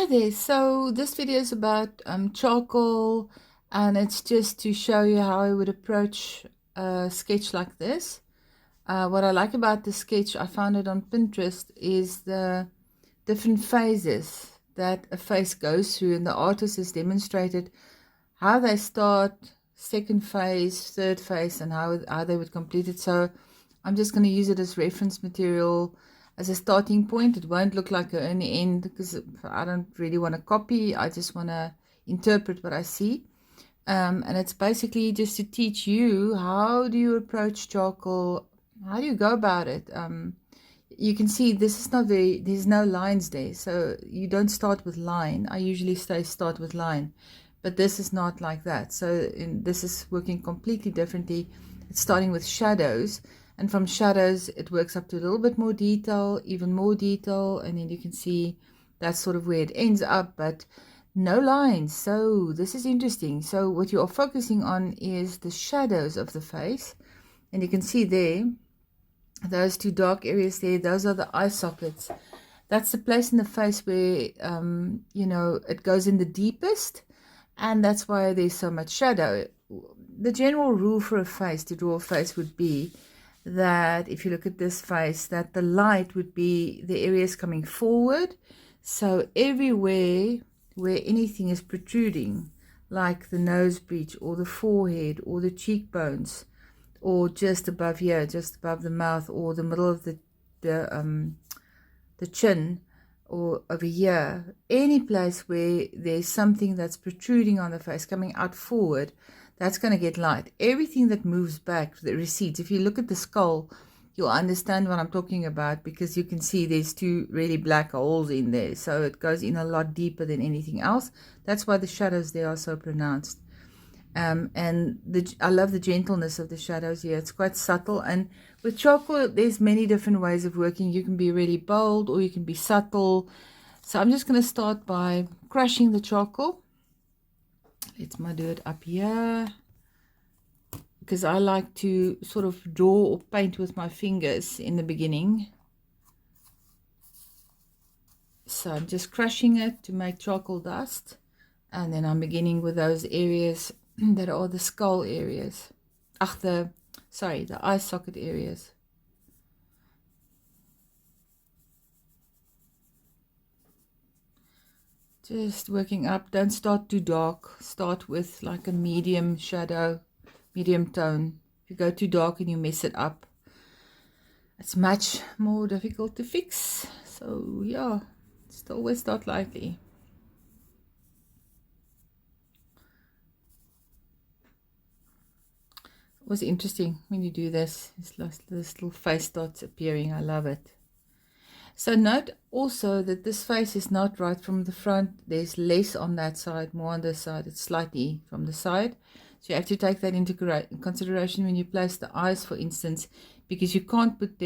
there. So this video is about charcoal, and it's just to show you how I would approach a sketch like this. What I like about the sketch, I found it on Pinterest, is the different phases that a face goes through, and the artist has demonstrated how they start, second phase, third phase, and how they would complete it. So I'm just going to use it as reference material, as a starting point. It won't look like an end because I don't really want to copy. I just want to interpret what I see. And it's basically just to teach you, how do you approach charcoal? How do you go about it? You can see this is not very, there's no lines there. So you don't start with line. I usually start with line, but this is not like that. So this is working completely differently. It's starting with shadows, and from shadows it works up to a little bit more detail, even more detail, and then you can see that's sort of where it ends up, but no lines. So this is interesting. So what you are focusing on is the shadows of the face, and you can see there, those two dark areas there, those are the eye sockets. That's the place in the face where you know, it goes in the deepest, and that's why there's so much shadow. The general rule for a face, to draw a face, would be that if you look at this face, that the light would be the areas coming forward. So everywhere where anything is protruding, like the nose bridge or the forehead or the cheekbones, or just above here, just above the mouth, or the middle of the chin, or over here, any place where there's something that's protruding on the face, coming out forward, that's going to get light. Everything that moves back, that recedes, if you look at the skull, you'll understand what I'm talking about, because you can see there's two really black holes in there. So it goes in a lot deeper than anything else. That's why the shadows there are so pronounced. And I love the gentleness of the shadows here. It's quite subtle, and with charcoal there's many different ways of working. You can be really bold or you can be subtle. So I'm just going to start by crushing the charcoal. Let's do it up here, because I like to sort of draw or paint with my fingers in the beginning. So I'm just crushing it to make charcoal dust, and then I'm beginning with those areas that are the skull areas. The eye socket areas. Just working up. Don't start too dark. Start with like a medium shadow, medium tone. If you go too dark and you mess it up, it's much more difficult to fix. So yeah, just always start lightly. It was interesting when you do this. This little face starts appearing. I love it. So note also that this face is not right from the front. There's less on that side, more on this side. It's slightly from the side. So you have to take that into consideration when you place the eyes, for instance, because you can't make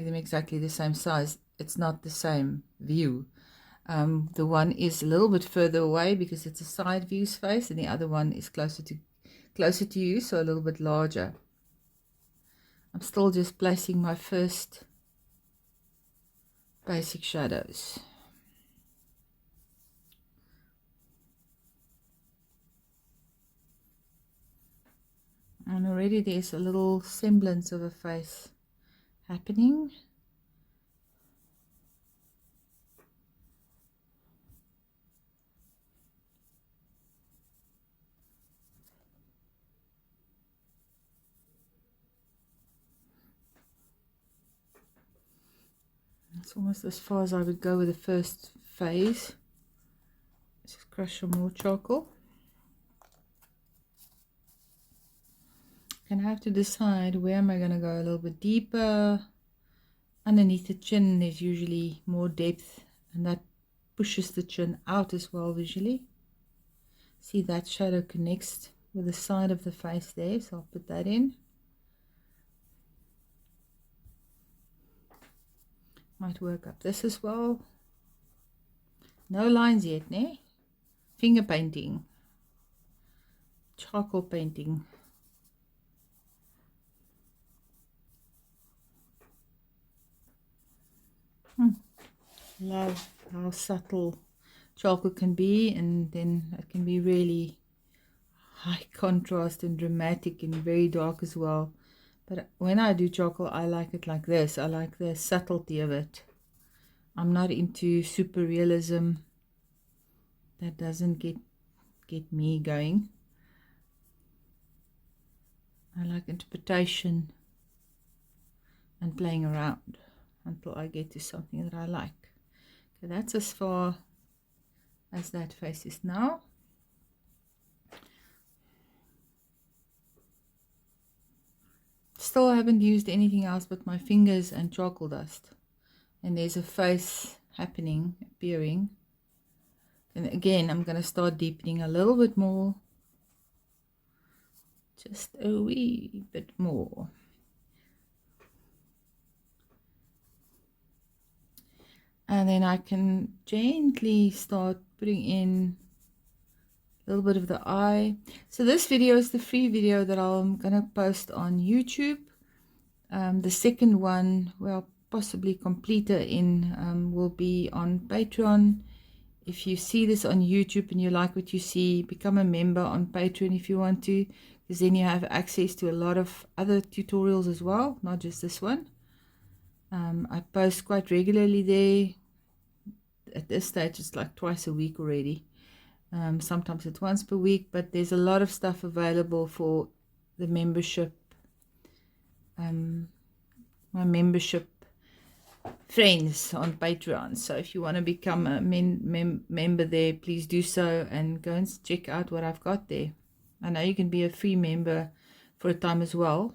them exactly the same size. It's not the same view. The one is a little bit further away because it's a side view's face, and the other one is closer to you, so a little bit larger. I'm still just placing my first basic shadows. And already there's a little semblance of a face happening. It's almost as far as I would go with the first phase. Just crush some more charcoal. And I have to decide, where am I going to go a little bit deeper. Underneath the chin there's usually more depth, and that pushes the chin out as well visually. See, that shadow connects with the side of the face there, so I'll put that in. Might work up this as well. No lines yet, ne? Finger painting. Charcoal painting. Love how subtle charcoal can be, and then it can be really high contrast and dramatic and very dark as well. But when I do charcoal, I like it like this. I like the subtlety of it. I'm not into super realism. That doesn't get me going. I like interpretation and playing around until I get to something that I like. Okay, that's as far as that face is now. Still haven't used anything else but my fingers and charcoal dust. And there's a face happening, appearing. And again, I'm going to start deepening a little bit more. Just a wee bit more. And then I can gently start putting in a little bit of the eye. So this video is the free video that I'm going to post on YouTube. The second one, well, possibly completer in, will be on Patreon. If you see this on YouTube and you like what you see, become a member on Patreon if you want to, because then you have access to a lot of other tutorials as well, not just this one. I post quite regularly there. At this stage, it's like twice a week already. Sometimes it's once per week, but there's a lot of stuff available for the membership. My membership friends on Patreon. So if you want to become a member there, please do so and go and check out what I've got there. I know you can be a free member for a time as well.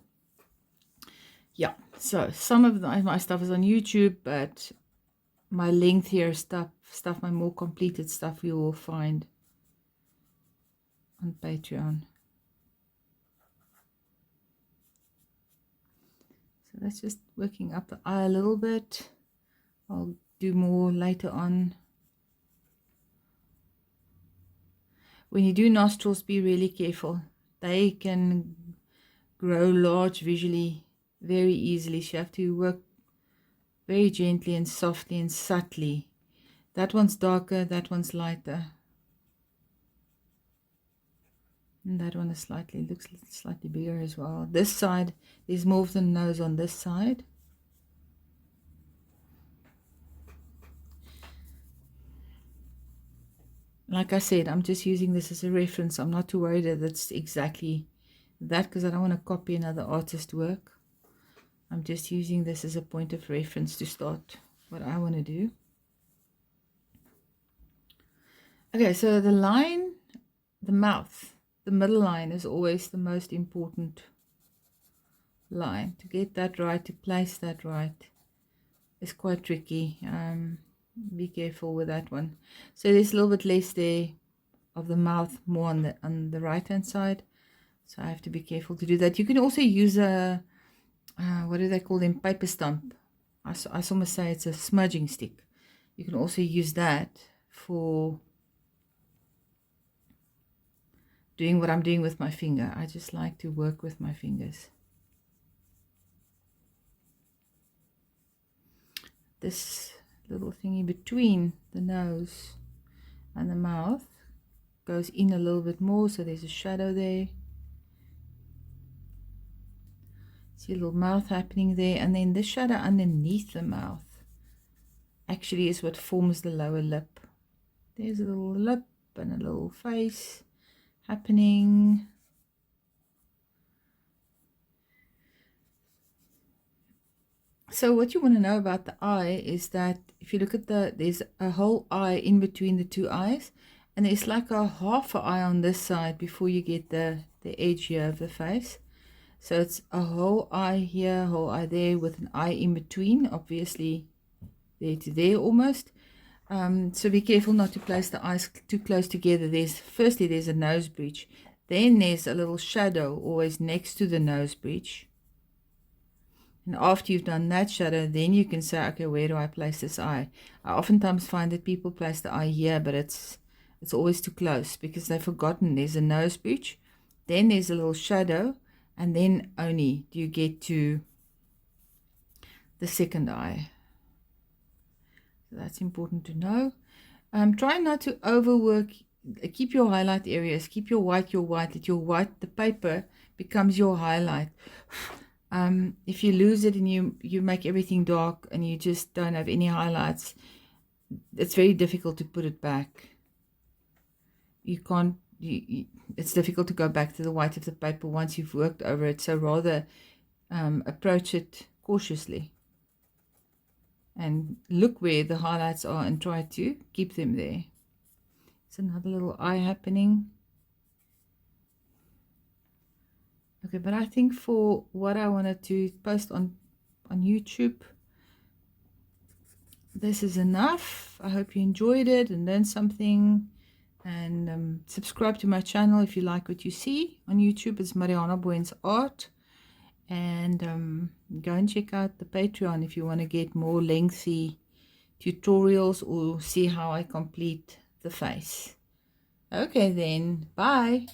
Yeah, so some of my stuff is on YouTube, but my lengthier stuff, my more completed stuff, you will find on Patreon. So that's just working up the eye a little bit. I'll do more later on. When you do nostrils, be really careful. They can grow large visually very easily. So you have to work very gently and softly and subtly. That one's darker, that one's lighter. And that one is looks slightly bigger as well. This side, there's more of the nose on this side. Like I said, I'm just using this as a reference. I'm not too worried that it's exactly that, because I don't want to copy another artist's work. I'm just using this as a point of reference to start what I want to do. Okay, so the line, the mouth, the middle line is always the most important line. To get that right, to place that right, is quite tricky. Be careful with that one. So there's a little bit less there of the mouth, more on the right hand side. So I have to be careful to do that. You can also use a what do they call them? Paper stump. I almost say it's a smudging stick. You can also use that for doing what I'm doing with my finger. I just like to work with my fingers. This little thingy between the nose and the mouth goes in a little bit more, so there's a shadow there. See a little mouth happening there, and then the shadow underneath the mouth actually is what forms the lower lip. There's a little lip and a little face happening. So what you want to know about the eye is that if you look at there's a whole eye in between the two eyes, and there's like a half an eye on this side before you get the edge here of the face. So it's a whole eye here, whole eye there, with an eye in between, obviously there to there almost. So be careful not to place the eyes too close together. Firstly there's a nose bridge, then there's a little shadow always next to the nose bridge. And after you've done that shadow, then you can say, okay, where do I place this eye? I oftentimes find that people place the eye here, but it's always too close because they've forgotten there's a nose bridge, then there's a little shadow, and then only do you get to the second eye. So that's important to know. Try not to overwork. Keep your highlight areas. Keep your white. That your white, the paper becomes your highlight. If you lose it and you make everything dark and you just don't have any highlights, it's very difficult to put it back. You can't. It's difficult to go back to the white of the paper once you've worked over it. So rather approach it cautiously and look where the highlights are and try to keep them there. It's another little eye happening. Okay, but I think for what I wanted to post on YouTube, this is enough. I hope you enjoyed it and learned something. And subscribe to my channel if you like what you see on YouTube. It's Mariana Booyens Art. And go and check out the Patreon if you want to get more lengthy tutorials or see how I complete the face. Okay then, bye.